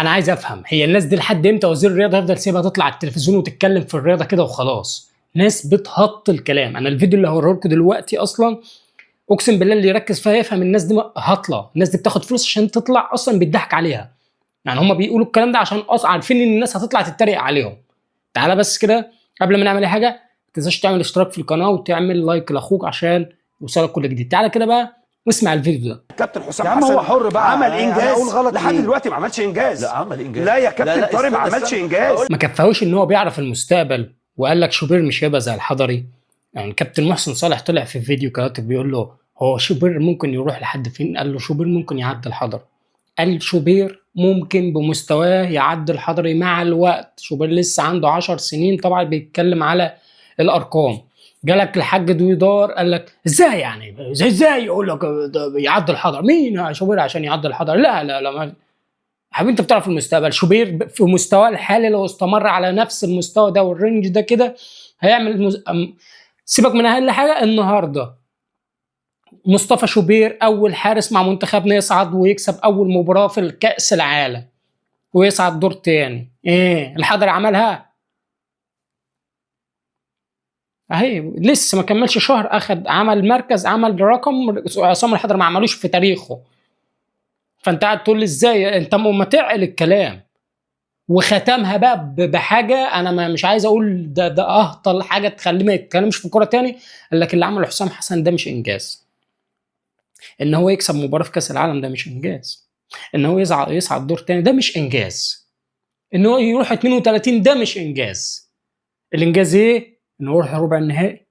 انا عايز افهم هي الناس دي لحد امتى وزير الرياضه يفضل سيبها تطلع على التلفزيون وتتكلم في الرياضه كده وخلاص؟ ناس بتهط الكلام. انا الفيديو اللي هوريه لكم دلوقتي اصلا اقسم بالله اللي يركز فيها يفهم الناس دي هطله، الناس دي بتاخد فلوس عشان تطلع اصلا بيضحك عليها. يعني هم بيقولوا الكلام ده عشان اصلا عارفين ان الناس هتطلع تتريق عليهم. تعالى بس كده قبل ما نعمل اي حاجه ما تنساش تعمل اشتراك في القناه وتعمل لايك لاخوك عشان يوصلك كل جديد. تعالى كده بقى واسمع الفيديو ده. كابتن حسام يا عم حسن هو حر بقى، عمل أنا انجاز أقول غلط لحد ليه؟ دلوقتي ما عملش انجاز. لا عمل انجاز. لا يا كابتن طارق ما عملش انجاز. ما كفاوش ان هو بيعرف المستقبل وقال لك شوبير مش هيبقى زي الحضري. يعني كابتن محسن صالح طلع في فيديو كاتب بيقول له هو شوبير ممكن يروح لحد فين؟ قال له شوبير ممكن يعدي الحضري. قال شوبير ممكن بمستواه يعدي الحضري مع الوقت. شوبير لسه عنده 10 سنين، طبعا بيتكلم على الارقام. جالك الحاج دويدار قال لك ازاي يعني ازاي يقول لك يعدي الحضري؟ مين يا شوبير عشان يعدي الحضري؟ لا لا لا ما حبيبي انت بتعرف المستقبل. شوبير في مستواه الحالي لو استمر على نفس المستوى ده والرينج ده كده هيعمل سيبك من اقل حاجه. النهارده مصطفى شوبير اول حارس مع منتخبنا يصعد ويكسب اول مباراه في الكاس العالم ويصعد دور تاني. ايه الحضري عملها؟ اهي لسه ما كملش شهر اخد عمل مركز، عمل رقم عصام الحضري ما عملوش في تاريخه. فانت قاعد تقول لي ازاي؟ انت ما تعقل الكلام. وختمها بقى بحاجه انا مش عايز اقول ده اهطل حاجه تخليه ما يتكلمش في كوره تاني. قال لك اللي عمله حسام حسن ده مش انجاز. ان هو يكسب مباراه في كاس العالم ده مش انجاز. ان هو يصعد دور تاني ده مش انجاز. ان هو يروح 32 ده مش انجاز. الانجاز ايه؟ ان هو يروح ربع النهائي،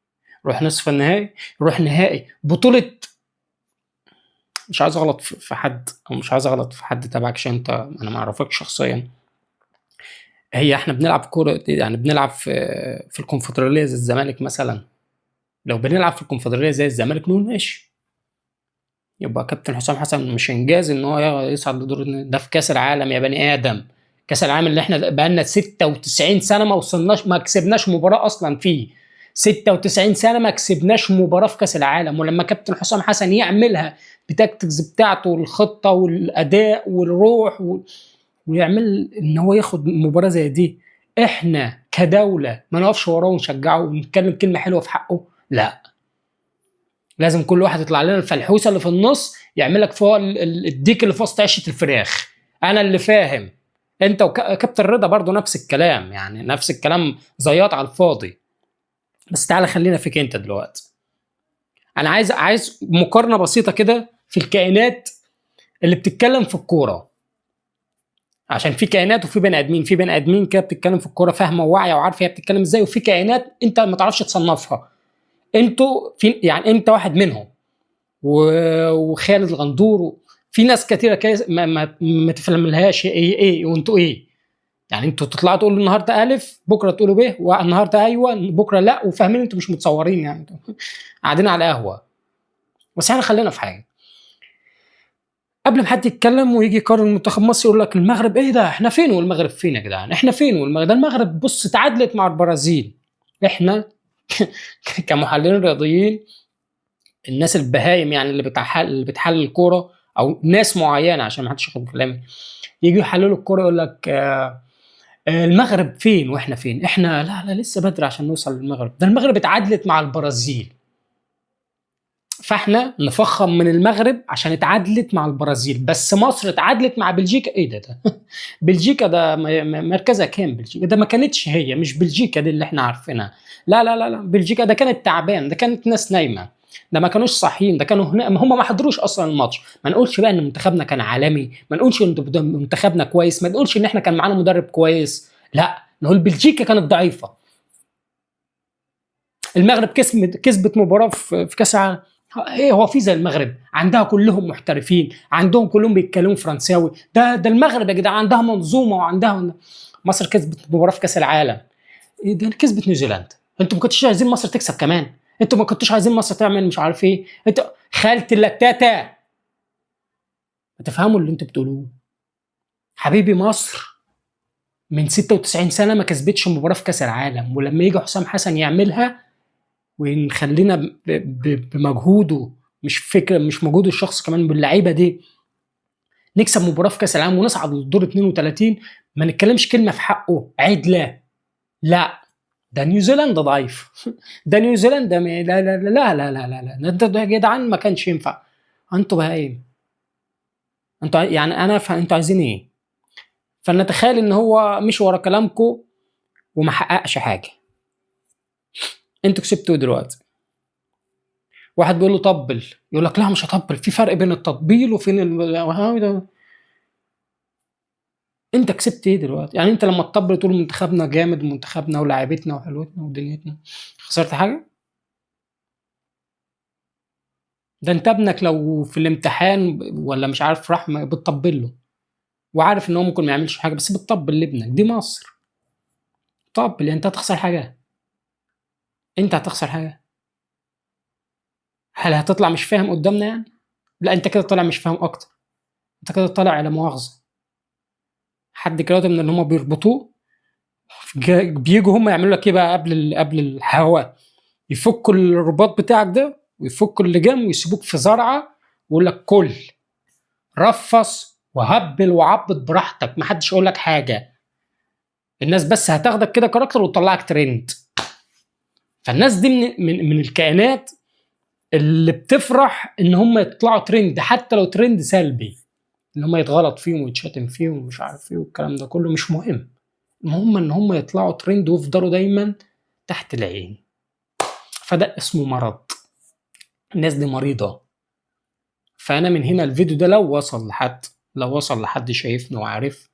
يروح نصف النهائي، يروح نهائي بطوله. مش عايز اغلط في حد او مش عايز اغلط في حد تبعك عشان انت انا ما اعرفكش شخصيا. هي احنا بنلعب كوره يعني بنلعب في الكونفدراليه زي الزمالك مثلا. لو بنلعب في الكونفدراليه زي الزمالك نقول ماشي. يبقى كابتن حسام حسن مش انجاز ان هو يصعد لدور ده في كاس العالم يا بني ادم. كاس العالم اللي احنا بقالنا 96 سنه ما وصلناش، ما كسبناش مباراه اصلا فيه. 96 سنه ما كسبناش مباراه في كاس العالم. ولما كابتن حسام حسن يعملها بتكتكس بتاعته والخطه والاداء والروح ويعمل ان هو ياخد مباراه زي دي، احنا كدوله ما نقفش وراه ونشجعه ونتكلم كلمه حلوه في حقه؟ لا، لازم كل واحد يطلع لنا الفلحوسه اللي في النص يعمل لك فوق الديك اللي في وسط عشه الفراخ. انا اللي فاهم. انت وكابتن رضا برضو نفس الكلام، يعني نفس الكلام زياط على الفاضي. بس تعالى خلينا فيك انت دلوقتي. انا عايز مقارنه بسيطه كده في الكائنات اللي بتتكلم في الكوره. عشان في كائنات وفي بني ادمين. في بني ادمين كده بتتكلم في الكوره فاهمه وواعيه وعارفه هي بتتكلم ازاي، وفي كائنات انت ما تعرفش تصنفها. انتوا في يعني انت واحد منهم وخالد الغندور. في ناس كتيره كده ما تفهملهاش ايه وانتوا ايه. يعني انتوا تطلعوا تقولوا النهارده الف بكره تقولوا ب، والنهارده ايوه بكره لا، وفاهمين انتوا مش متصورين يعني قاعدين على قهوه. بس احنا خلينا في حاجه قبل ما حد يتكلم ويجي يقارن منتخب مصر يقول لك المغرب ايه ده؟ احنا فين والمغرب فين يا جدعان؟ احنا فين والمغرب ده؟ المغرب بص اتعادلت مع البرازيل. احنا كمحللين رياضيين، الناس البهايم يعني اللي بتحلل الكوره او ناس معينه عشان ما حدش ياخد كلامي، يجوا يحللوا الكوره يقول لك المغرب فين واحنا فين؟ احنا لا لسه بدري عشان نوصل للمغرب. ده المغرب اتعادلت مع البرازيل. فاحنا نفخم من المغرب عشان اتعادلت مع البرازيل. بس مصر اتعادلت مع بلجيكا. ايه ده؟ بلجيكا ده مركزها كام؟ بلجيكا ده ما كانتش هي، مش بلجيكا دي اللي احنا عارفينها. لا بلجيكا ده كانت تعبان، ده كانت ناس نايمه، ده ما كانوش صاحيين، ده كانوا هنا هم ما حضروش اصلا الماتش. ما نقولش بقى ان منتخبنا كان عالمي، ما نقولش ان منتخبنا كويس، ما نقولش ان احنا كان معانا مدرب كويس. لا، نقول بلجيكا كانت ضعيفه. المغرب كسبت مباراه في كاس العالم. ايه هو في زي المغرب؟ عندها كلهم محترفين، عندهم كلهم بيتكلموا فرنساوي. ده المغرب يا جدعان عندها منظومه وعندها. مصر كسبت مباراه في كاس العالم، ده كسبت نيوزيلندا. انتوا ما كنتوش عايزين مصر تكسب كمان؟ انتوا ما كنتوش عايزين مصر تعمل مش عارف ايه؟ انتوا خالة اللتاته تفهموا اللي انتوا بتقولوه. حبيبي مصر من 96 سنه ما كسبتش مباراه في كاس العالم، ولما يجي حسام حسن يعملها ونخلينا بمجهوده، مش فكره مش مجهود الشخص كمان باللعيبه دي، نكسب مباراه في كاس العالم ونصعد للدور 32 ما نتكلمش كلمه في حقه عدله. لا، ده نيوزيلندا ضعيف. ده نيوزيلندا لا لا لا لا لا لا لا لا، ده يا جدعان ما كانش ينفع. انتوا بهايم، انتوا يعني انتوا عايزين ايه؟ فنتخيل ان هو مش ورا كلامكم وما حققش حاجه. انتوا كسبتوا دلوقتي، واحد بيقول له طبل، يقول لك لا مش هطبل، في فرق بين التطبيل وفين انت كسبت ايه دلوقتي؟ يعني انت لما تطبل تقول منتخبنا جامد ومنتخبنا ولاعيبتنا وحلوتنا ودنيتنا، خسرت حاجه؟ ده انت ابنك لو في الامتحان ولا مش عارف راح بتطبل له وعارف ان هو ممكن ما يعملش حاجه بس بتطبل لابنك، دي مصر. طبل، يعني انت هتخسر حاجه؟ انت هتخسر حاجه؟ هل هتطلع مش فاهم قدامنا يعني؟ لا، انت كده طالع مش فاهم اكتر، انت كده طالع على مؤاخذه. حد كده من اللي هم بيربطوه بيجوا هم يعملوا لك ايه بقى قبل الهواء، يفكوا الرباط بتاعك ده ويفكوا اللجام ويسيبوك في زرعه ويقول لك كل رفص وهبل وعبط براحتك، محدش يقول لك حاجه. الناس بس هتاخدك كده كاركتر وتطلعك ترند. فالناس دي من الكائنات اللي بتفرح ان هم يطلعوا ترند حتى لو ترند سلبي، ان هم يتغلط فيهم ويتشتم فيهم ومش عارف ايه والكلام ده كله مش مهم. المهم ان هم يطلعوا ترند ويفضلوا دايما تحت العين. فده اسمه مرض، الناس دي مريضة. فانا من هنا الفيديو ده لو وصل لحد شايفني وعارف،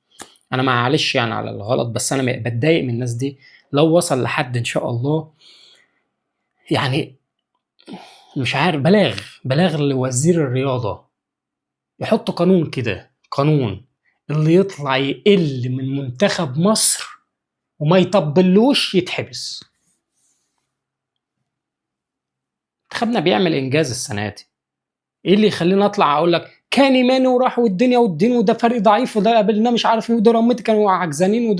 انا معلش يعني على الغلط بس انا بتضايق من الناس دي. لو وصل لحد ان شاء الله يعني مش عارف، بلاغ لوزير الرياضة يحط قانون كده، قانون اللي يطلع يقل من منتخب مصر وما يطبلوش يتحبس. منتخبنا بيعمل انجاز السنه دي، ايه اللي يخليني اطلع اقول لك كان ايماني وراح والدنيا والدين وده فريق ضعيف وده قابلنا مش عارف ايه ودرامتي كانوا عجزانين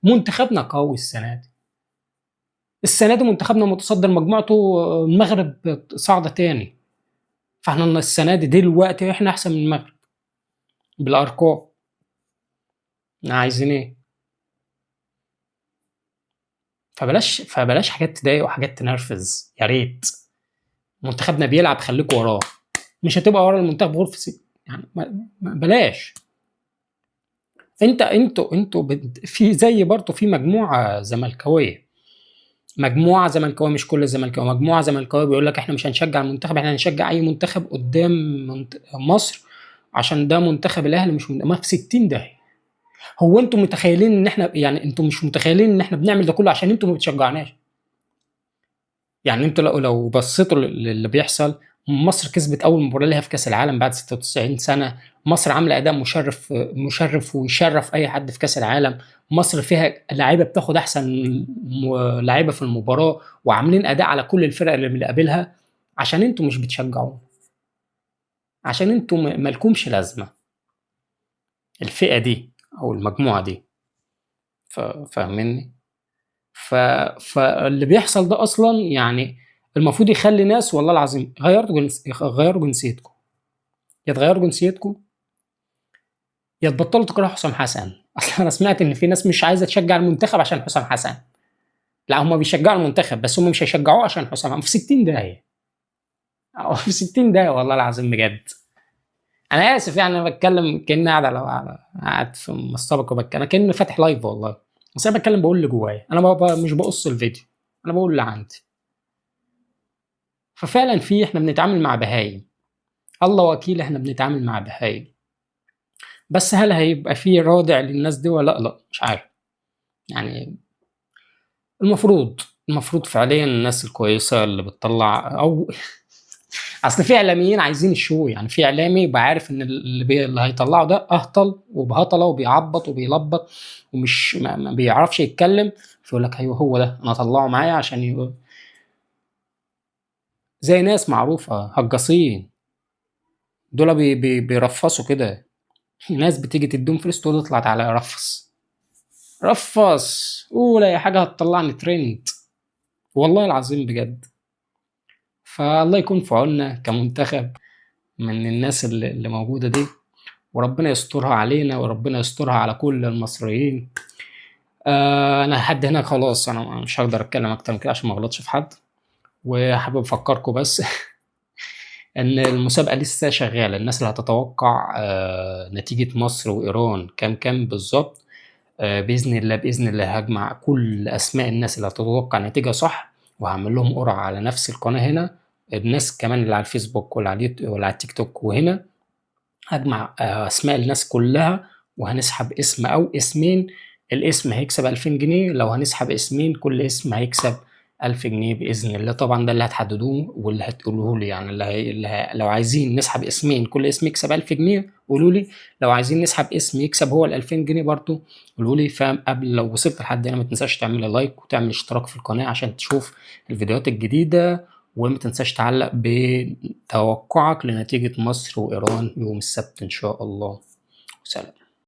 منتخبنا قوي السنه دي. السنه دي منتخبنا متصدر مجموعته، المغرب صاعده تاني. فاحنا السنه دي دلوقتي احنا احسن من المغرب بالارقام. عايزين ايه؟ فبلاش حاجات تضايق وحاجات تنرفز، يا ريت. منتخبنا بيلعب خليكوا وراه، مش هتبقى ورا المنتخب غرفه يعني بلاش. انتوا في زي برضه في مجموعه زملكاويه، مش كل الزملكاويه، مجموعه زملكاويه بيقول لك احنا مش هنشجع المنتخب، احنا هنشجع اي منتخب قدام مصر عشان ده منتخب الاهلي مش ما في 60 داهيه. هو انتوا متخيلين ان احنا يعني انتوا مش متخيلين ان احنا بنعمل ده كله عشان انتوا ما بتشجعناش؟ يعني انتوا لو بصيتوا للي بيحصل، مصر كسبت اول مباراه ليها في كاس العالم بعد 96 سنه، مصر عامله اداء مشرف ويشرف اي حد في كاس العالم، مصر فيها لعيبه بتاخد احسن لعيبه في المباراه وعاملين اداء على كل الفرق اللي بنقابلها عشان انتوا مش بتشجعوا، عشان انتوا مالكمش لازمه الفئه دي او المجموعه دي. فاهمني؟ فاللي بيحصل ده اصلا يعني المفروض يخلي ناس والله العظيم غيروا جنسيتكم، يا تغيروا جنسيتكم يا تبطلوا تكرهوا حسام حسن. اصلا انا سمعت ان في ناس مش عايزه تشجع المنتخب عشان حسام حسن، لا هم بيشجعوا المنتخب بس هم مش هيشجعوه عشان حسام. في 60 داهيه أو في 60 داهيه والله العظيم بجد. انا اسف يعني انا بتكلم كاني قاعد في مستبق وبتكلم انا كاني فاتح لايف والله، بس انا بتكلم بقول اللي جوايا، انا مش بقص الفيديو، انا بقول اللي عندي. ففعلا احنا بنتعامل مع بهايم، الله وكيل احنا بنتعامل مع بهايم. بس هل هيبقى في رادع للناس دي ولا لا؟ مش عارف يعني. المفروض فعليا الناس الكويسه اللي بتطلع او اصل في اعلاميين عايزين الشو، يعني في اعلامي يبقى عارف ان اللي هيطلعه ده اهطل وبهطله وبيعبط وبيلبط ومش ما بيعرفش يتكلم، فيقول لك ايوه هو ده انا اطلعه معايا عشان زي ناس معروفه هجاصين دول بيرفصوا كده، ناس بتيجي تديهم فلوس تقول اطلع تعالى رفص قول اي حاجه هتطلعني ترند والله العظيم بجد. فالله يكون في عوننا كمنتخب من الناس اللي موجوده دي، وربنا يسترها علينا وربنا يسترها على كل المصريين. انا لحد هنا خلاص، انا مش هقدر اتكلم اكتر من كده عشان ما اغلطش في حد. وحابب افكركم بس ان المسابقه لسه شغاله. الناس اللي هتتوقع نتيجه مصر وايران كام بالظبط، باذن الله هجمع كل اسماء الناس اللي هتتوقع نتيجه صح، وهعمل لهم قرعه على نفس القناه هنا. الناس كمان اللي على الفيسبوك واللي على واللي على التيك توك، وهنا هجمع اسماء الناس كلها، وهنسحب اسم او اسمين. الاسم هيكسب 2000 جنيه، لو هنسحب اسمين كل اسم هيكسب 1000 جنيه بإذن الله. طبعا ده اللي هتحددوه واللي هتقولوه لي، يعني لو عايزين نسحب اسمين كل اسم يكسب 1000 جنيه قولوا لي، لو عايزين نسحب اسم يكسب هو 2000 جنيه برضو قولوا لي. فقبل لو وصلت لحد هنا ما تنساش تعمل لايك وتعمل اشتراك في القناة عشان تشوف الفيديوهات الجديدة، وما تنساش تعلق بتوقعك لنتيجة مصر وإيران يوم السبت إن شاء الله. سلام.